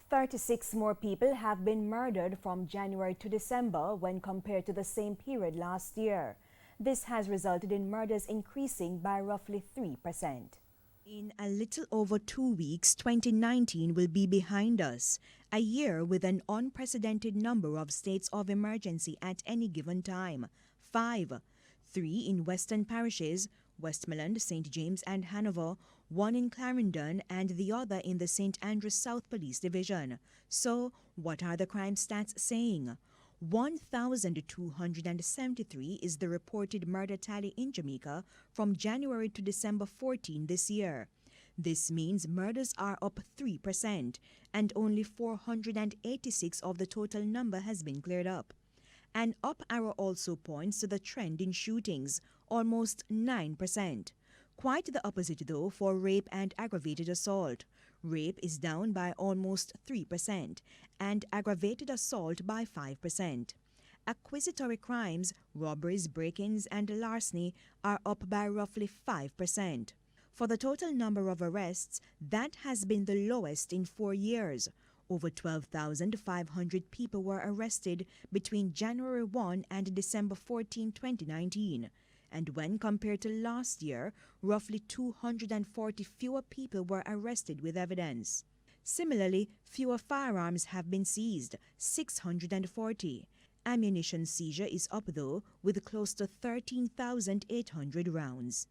36 more people have been murdered from January to December when compared to the same period last year. This has resulted in murders increasing by roughly 3%. In a little over 2 weeks, 2019 will be behind us, a year with an unprecedented number of states of emergency at any given time. 5. 3 in western parishes, Westmoreland, St. James and Hanover, 1 in Clarendon and the other in the St. Andrews South Police Division. So, what are the crime stats saying? 1,273 is the reported murder tally in Jamaica from January to December 14 this year. This means murders are up 3%, and only 486 of the total number has been cleared up. An up arrow also points to the trend in shootings, almost 9%. Quite the opposite though for rape and aggravated assault. Rape is down by almost 3% and aggravated assault by 5%. Acquisitory crimes, robberies, break-ins and larceny are up by roughly 5%. For the total number of arrests, that has been the lowest in 4 years. Over 12,500 people were arrested between January 1 and December 14, 2019. And when compared to last year, roughly 240 fewer people were arrested with evidence. Similarly, fewer firearms have been seized, 640. Ammunition seizure is up though, with close to 13,800 rounds.